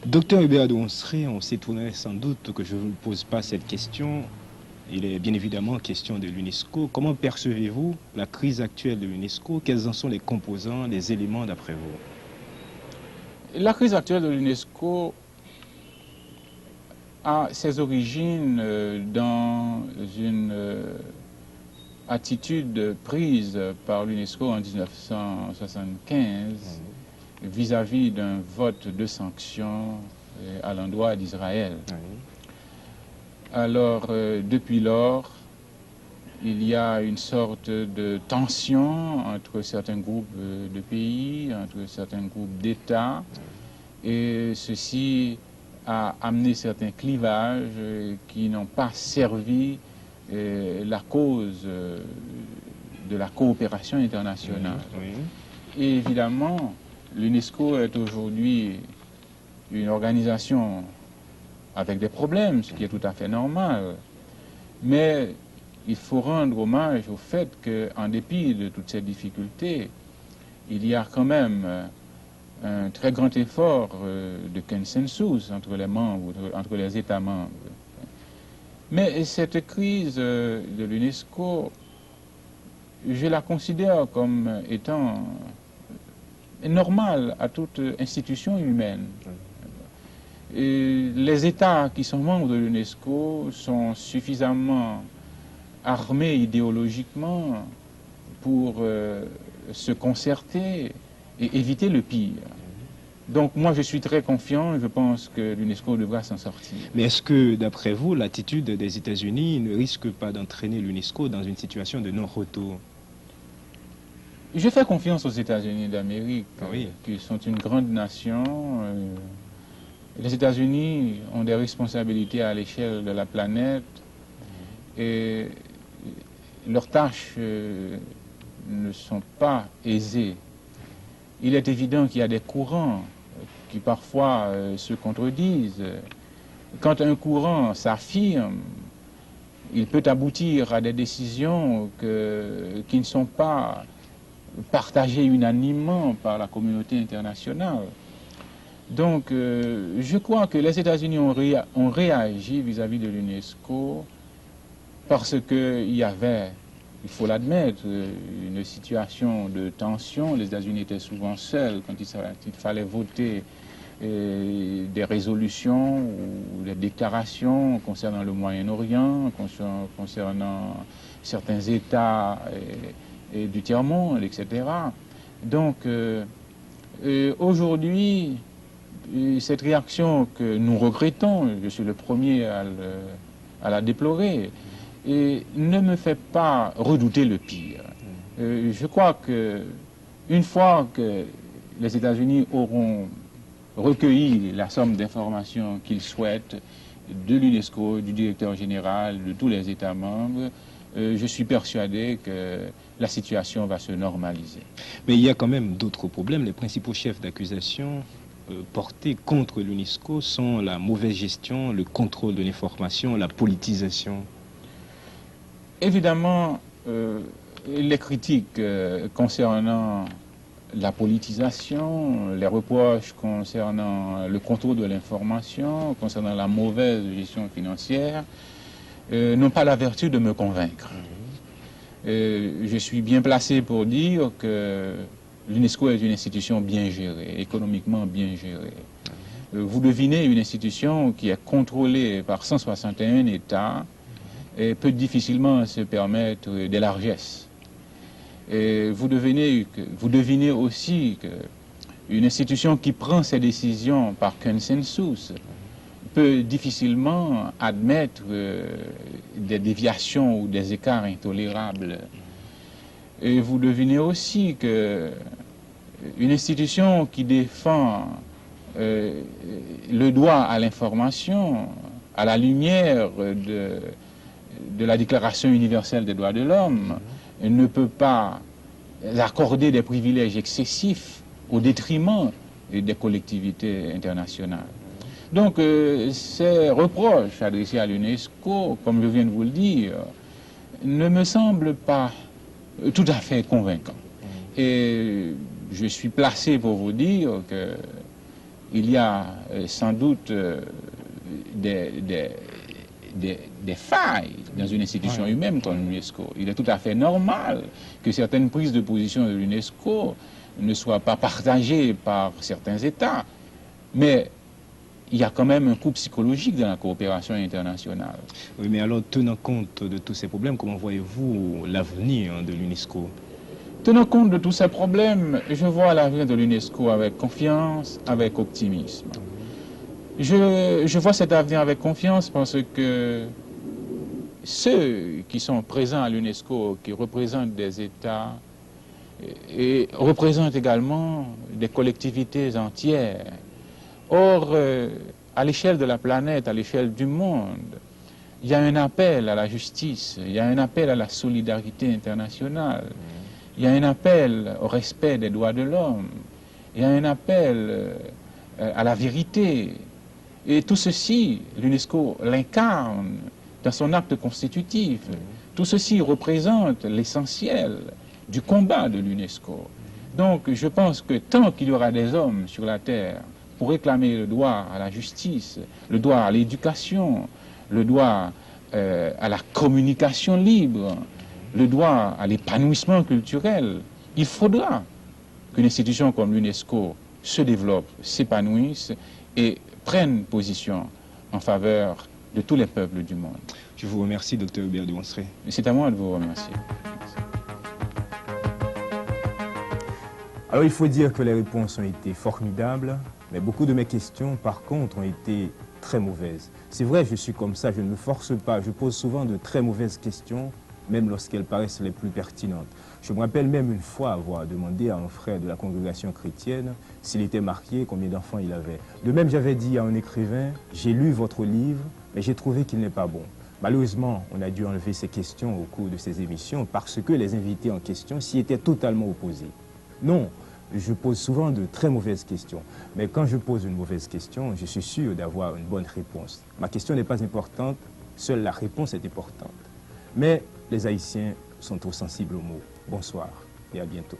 Docteur Hubert Douansri, on s'étonnerait sans doute que je ne vous pose pas cette question. Il est bien évidemment question de l'UNESCO. Comment percevez-vous la crise actuelle de l'UNESCO? Quels en sont les composants, les éléments d'après vous? La crise actuelle de l'UNESCO a ses origines dans une attitude prise par l'UNESCO en 1975 vis-à-vis d'un vote de sanctions à l'endroit d'Israël. Oui. Alors, depuis lors, il y a une sorte de tension entre certains groupes de pays, entre certains groupes d'États, et ceci a amené certains clivages qui n'ont pas servi la cause de la coopération internationale. Oui. Et évidemment, l'UNESCO est aujourd'hui une organisation avec des problèmes, ce qui est tout à fait normal. Mais il faut rendre hommage au fait qu'en dépit de toutes ces difficultés, il y a quand même un très grand effort de consensus entre les membres, entre les États membres. Mais cette crise de l'UNESCO, je la considère comme étant normale à toute institution humaine. Et les États qui sont membres de l'UNESCO sont suffisamment armés idéologiquement pour se concerter et éviter le pire. Donc moi je suis très confiant et je pense que l'UNESCO devra s'en sortir. Mais est-ce que, d'après vous, l'attitude des États-Unis ne risque pas d'entraîner l'UNESCO dans une situation de non-retour? Je fais confiance aux États-Unis d'Amérique, Oui. qui sont une grande nation. Les États-Unis ont des responsabilités à l'échelle de la planète et leurs tâches ne sont pas aisées. Il est évident qu'il y a des courants qui parfois se contredisent. Quand un courant s'affirme, il peut aboutir à des décisions qui ne sont pas partagées unanimement par la communauté internationale. Donc, je crois que les États-Unis ont réagi vis-à-vis de l'UNESCO parce qu'il y avait, il faut l'admettre, une situation de tension. Les États-Unis étaient souvent seuls quand il fallait voter des résolutions ou des déclarations concernant le Moyen-Orient, concernant certains États et du tiers-monde, etc. Donc, aujourd'hui, cette réaction que nous regrettons, je suis le premier à la déplorer, et ne me fait pas redouter le pire. Je crois que une fois que les États-Unis auront recueilli la somme d'informations qu'ils souhaitent de l'UNESCO, du directeur général, de tous les États membres, je suis persuadé que la situation va se normaliser. Mais il y a quand même d'autres problèmes. Les principaux chefs d'accusation portés contre l'UNESCO sont la mauvaise gestion, le contrôle de l'information, la politisation. Évidemment, les critiques concernant la politisation, les reproches concernant le contrôle de l'information, concernant la mauvaise gestion financière, n'ont pas la vertu de me convaincre. Je suis bien placé pour dire que l'UNESCO est une institution bien gérée, économiquement bien gérée. Vous devinez une institution qui est contrôlée par 161 États et peut difficilement se permettre des largesses. Et vous devinez aussi qu'une institution qui prend ses décisions par consensus peut difficilement admettre des déviations ou des écarts intolérables. Et vous devinez aussi qu'une institution qui défend le droit à l'information à la lumière de la Déclaration universelle des droits de l'homme ne peut pas accorder des privilèges excessifs au détriment des collectivités internationales. Donc, ces reproches adressés à l'UNESCO, comme je viens de vous le dire, ne me semblent pas tout à fait convaincants. Et je suis placé pour vous dire que il y a sans doute des failles dans une institution humaine comme l'UNESCO. Il est tout à fait normal que certaines prises de position de l'UNESCO ne soient pas partagées par certains États. Mais il y a quand même un coût psychologique dans la coopération internationale. Oui, mais alors, tenant compte de tous ces problèmes, comment voyez-vous l'avenir de l'UNESCO? Tenant compte de tous ces problèmes, je vois l'avenir de l'UNESCO avec confiance, avec optimisme. Je vois cet avenir avec confiance parce que ceux qui sont présents à l'UNESCO, qui représentent des États, et représentent également des collectivités entières. Or, à l'échelle de la planète, à l'échelle du monde, il y a un appel à la justice, il y a un appel à la solidarité internationale, il y a un appel au respect des droits de l'homme, il y a un appel à la vérité. Et tout ceci, l'UNESCO l'incarne dans son acte constitutif. Tout ceci représente l'essentiel du combat de l'UNESCO. Donc je pense que tant qu'il y aura des hommes sur la terre pour réclamer le droit à la justice, le droit à l'éducation, le droit à la communication libre, le droit à l'épanouissement culturel, il faudra qu'une institution comme l'UNESCO se développe, s'épanouisse et prenne position en faveur de tous les peuples du monde. Je vous remercie, Dr Hubert de Monstret. C'est à moi de vous remercier. Alors il faut dire que les réponses ont été formidables, mais beaucoup de mes questions, par contre, ont été très mauvaises. C'est vrai, je suis comme ça, je ne me force pas, je pose souvent de très mauvaises questions, même lorsqu'elles paraissent les plus pertinentes. Je me rappelle même une fois avoir demandé à un frère de la congrégation chrétienne s'il était marié, combien d'enfants il avait. De même, j'avais dit à un écrivain, j'ai lu votre livre, mais j'ai trouvé qu'il n'est pas bon. Malheureusement, on a dû enlever ces questions au cours de ces émissions parce que les invités en question s'y étaient totalement opposés. Non, je pose souvent de très mauvaises questions, mais quand je pose une mauvaise question, je suis sûr d'avoir une bonne réponse. Ma question n'est pas importante, seule la réponse est importante. Mais les Haïtiens sont trop sensibles aux mots. Bonsoir et à bientôt.